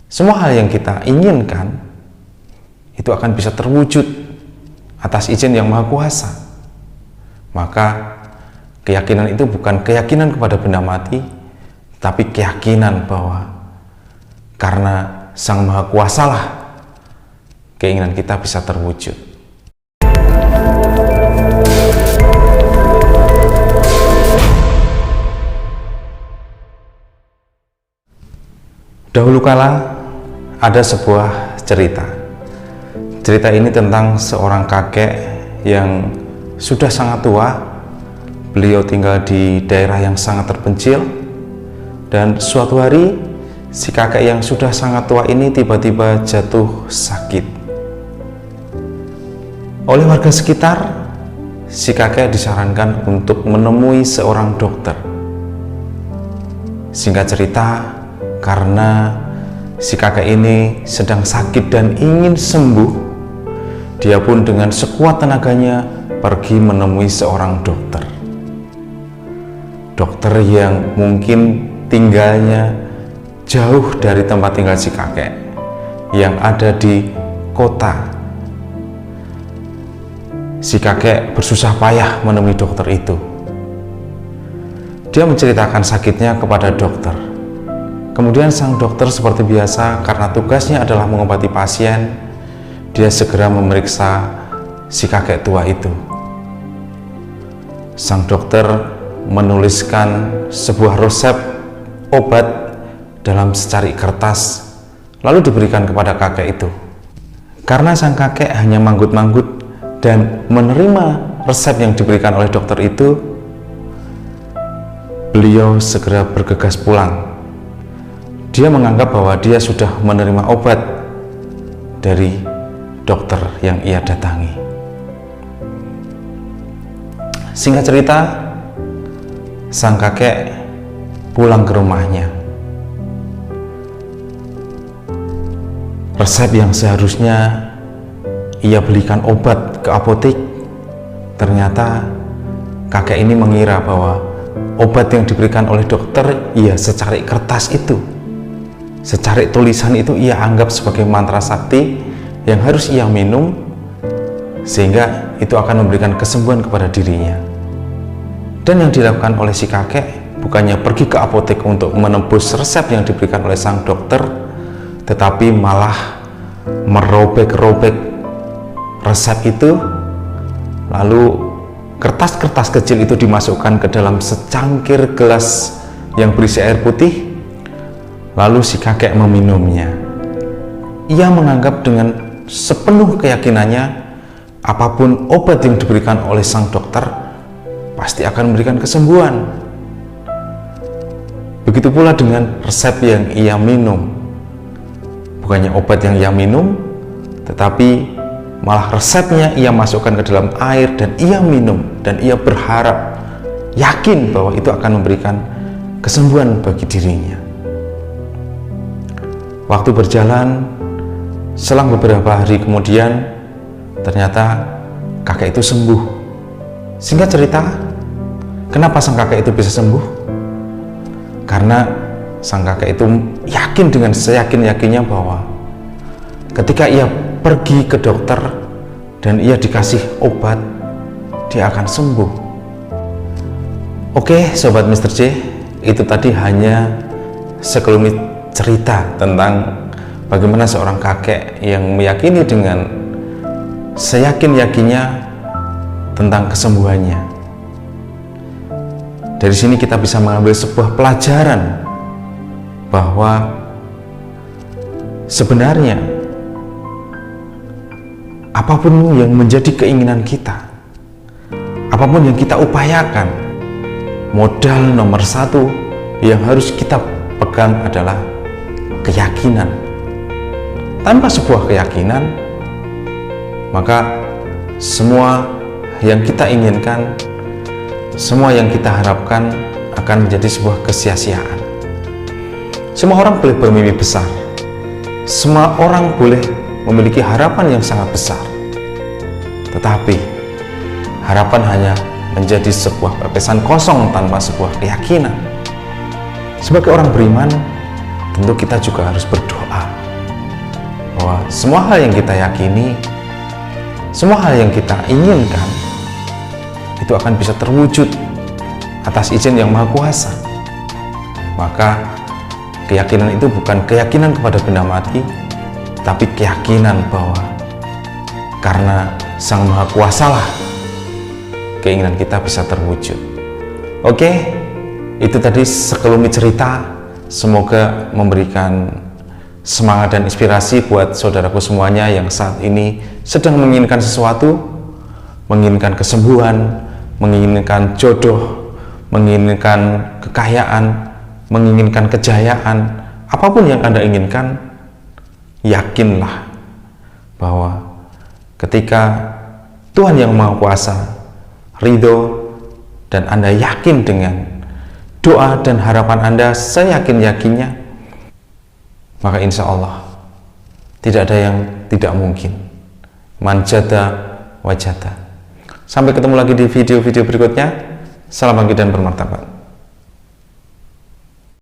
semua hal yang kita inginkan itu akan bisa terwujud atas izin yang Maha Kuasa. Maka keyakinan itu bukan keyakinan kepada benda mati, tapi keyakinan bahwa karena Sang Maha Kuasa lah keinginan kita bisa terwujud. Dahulu kala ada sebuah cerita. Cerita ini tentang seorang kakek yang sudah sangat tua. Beliau tinggal di daerah yang sangat terpencil, dan suatu hari si kakek yang sudah sangat tua ini tiba-tiba jatuh sakit. Oleh warga sekitar, si kakek disarankan untuk menemui seorang dokter. Singkat cerita, karena si kakek ini sedang sakit dan ingin sembuh, dia pun dengan sekuat tenaganya pergi menemui seorang dokter. Dokter yang mungkin tinggalnya jauh dari tempat tinggal si kakek, yang ada di kota. Si kakek bersusah payah menemui dokter itu. Dia menceritakan sakitnya kepada dokter. Kemudian sang dokter seperti biasa, karena tugasnya adalah mengobati pasien, dia segera memeriksa si kakek tua itu. Sang dokter menuliskan sebuah resep obat dalam secari kertas, lalu diberikan kepada kakek itu. Karena sang kakek hanya manggut-manggut dan menerima resep yang diberikan oleh dokter itu, beliau segera bergegas pulang. Dia menganggap bahwa dia sudah menerima obat dari dokter yang ia datangi. Singkat cerita, sang kakek pulang ke rumahnya. Resep yang seharusnya ia belikan obat ke apotek, ternyata kakek ini mengira bahwa obat yang diberikan oleh dokter ia secari kertas itu, secari tulisan itu ia anggap sebagai mantra sakti yang harus ia minum, sehingga itu akan memberikan kesembuhan kepada dirinya. Dan yang dilakukan oleh si kakek bukannya pergi ke apotek untuk menembus resep yang diberikan oleh sang dokter, tetapi malah merobek-robek resep itu, lalu kertas-kertas kecil itu dimasukkan ke dalam secangkir gelas yang berisi air putih. Lalu si kakek meminumnya. Ia menganggap dengan sepenuh keyakinannya, apapun obat yang diberikan oleh sang dokter pasti akan memberikan kesembuhan. Begitu pula dengan resep yang ia minum. Bukannya obat yang ia minum, tetapi malah resepnya ia masukkan ke dalam air dan ia minum, dan ia berharap, yakin bahwa itu akan memberikan kesembuhan bagi dirinya. Waktu berjalan, selang beberapa hari kemudian, ternyata kakek itu sembuh. Singkat cerita, kenapa sang kakek itu bisa sembuh? Karena sang kakek itu yakin dengan seyakin-yakinnya bahwa ketika ia pergi ke dokter dan ia dikasih obat, dia akan sembuh. Oke, Sobat Mr. J, itu tadi hanya sekelumit cerita tentang bagaimana seorang kakek yang meyakini dengan seyakin-yakinnya tentang kesembuhannya. Dari sini kita bisa mengambil sebuah pelajaran bahwa sebenarnya apapun yang menjadi keinginan kita, apapun yang kita upayakan, modal nomor satu yang harus kita pegang adalah keyakinan. Tanpa sebuah keyakinan, maka semua yang kita inginkan, semua yang kita harapkan akan menjadi sebuah kesia-siaan. Semua orang boleh bermimpi besar, semua orang boleh memiliki harapan yang sangat besar, tetapi harapan hanya menjadi sebuah pepesan kosong tanpa sebuah keyakinan. Sebagai orang beriman, tentu kita juga harus berdoa bahwa semua hal yang kita yakini, semua hal yang kita inginkan itu akan bisa terwujud atas izin yang Maha Kuasa. Maka keyakinan itu bukan keyakinan kepada benda mati, tapi keyakinan bahwa karena Sang Maha Kuasa lah keinginan kita bisa terwujud. Oke, itu tadi sekelumit cerita. Semoga memberikan semangat dan inspirasi buat saudaraku semuanya yang saat ini sedang menginginkan sesuatu, menginginkan kesembuhan, menginginkan jodoh, menginginkan kekayaan, menginginkan kejayaan. Apapun yang Anda inginkan, yakinlah bahwa ketika Tuhan yang Maha Kuasa ridho dan Anda yakin dengan doa dan harapan Anda seyakin-yakinnya, maka insya Allah tidak ada yang tidak mungkin. Manjada wajada. Sampai ketemu lagi di video-video berikutnya. Salam bangkit dan bermartabat.